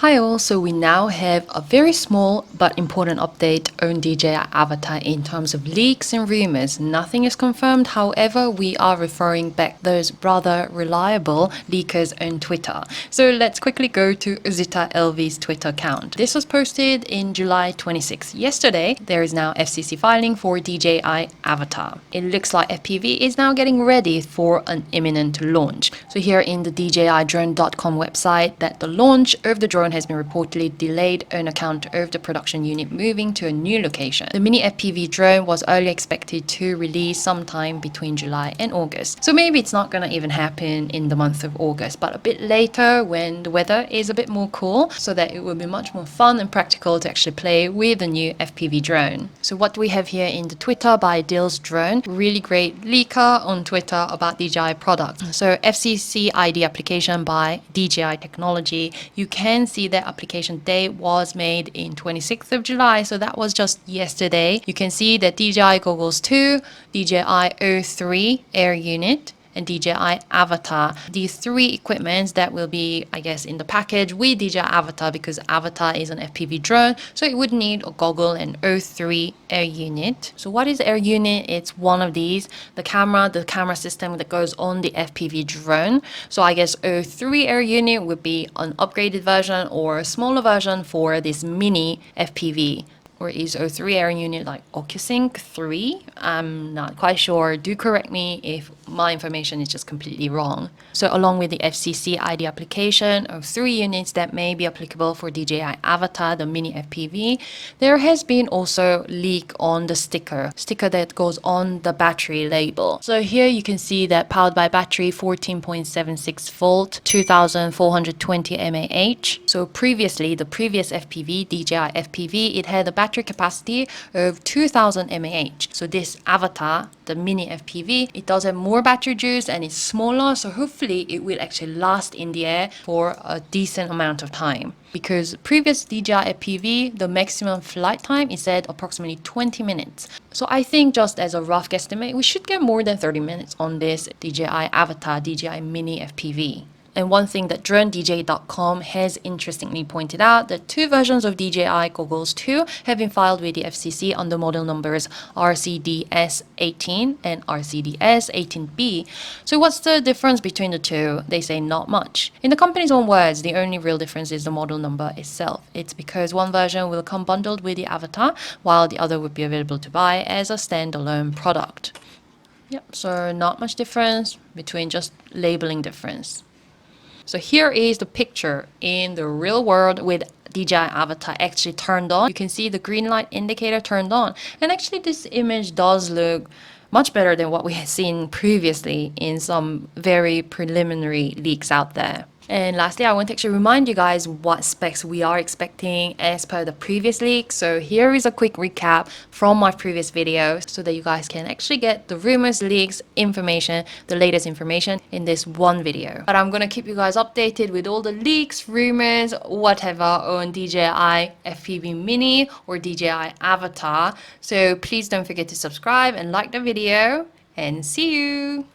Hi all, so we now have a very small but important update on DJI Avatar in terms of leaks and rumors. Nothing is confirmed, however, we are referring back those rather reliable leakers on Twitter. So let's quickly go to Zita LV's Twitter account. This was posted in July 26th. Yesterday, there is now FCC filing for DJI Avatar. It looks like FPV is now getting ready for an imminent launch. So here in the DJIDrone.com website, that the launch of the drone has been reportedly delayed on account of the production unit moving to a new location. The mini FPV drone was earlier expected to release sometime between July and August. So maybe it's not gonna even happen in the month of August, but a bit later when the weather is a bit more cool, so that it will be much more fun and practical to actually play with the new FPV drone. So what do we have here in the Twitter by Dill's Drone? Really great leaker on Twitter about DJI product. So FCC ID application by DJI Technology. You can see that application date was made in 26th of July, so that was just yesterday. You can see that DJI Goggles 2, DJI O3 Air Unit, and DJI Avatar. These three equipments that will be, I guess, in the package with DJI Avatar, because Avatar is an FPV drone, so it would need a goggle and O3 air unit. So what is air unit? It's one of these, the camera system that goes on the FPV drone. So I guess O3 air unit would be an upgraded version or a smaller version for this mini FPV. Or is O3 air unit like OcuSync 3? I'm not quite sure. Do correct me if my information is just completely wrong. So along with the FCC ID application of 3 units that may be applicable for DJI Avatar, the mini FPV, there has been also leak on the sticker that goes on the battery label. So here you can see that powered by battery 14.76 volt, 2420 mAh. So previously, the previous FPV, DJI FPV, it had a battery capacity of 2000 mAh. So this Avatar, the mini FPV, it does have more battery juice and it's smaller, so hopefully it will actually last in the air for a decent amount of time. Because previous DJI FPV, the maximum flight time is at approximately 20 minutes. So I think, just as a rough guesstimate, we should get more than 30 minutes on this DJI Avatar, DJI mini FPV. And one thing that DroneDJ.com has interestingly pointed out, that 2 versions of DJI Goggles 2 have been filed with the FCC under model numbers RCDS-18 and RCDS-18B. So what's the difference between the two? They say not much. In the company's own words, the only real difference is the model number itself. It's because one version will come bundled with the Avatar, while the other would be available to buy as a standalone product. Yep, so not much difference between just labeling difference. So here is the picture in the real world with DJI Avatar actually turned on. You can see the green light indicator turned on. And actually this image does look much better than what we had seen previously in some very preliminary leaks out there. And lastly, I want to actually remind you guys what specs we are expecting as per the previous leak. So here is a quick recap from my previous video so that you guys can actually get the rumors, leaks, information, the latest information in this one video. But I'm going to keep you guys updated with all the leaks, rumors, whatever on DJI FPV Mini or DJI Avatar. So please don't forget to subscribe and like the video, and see you!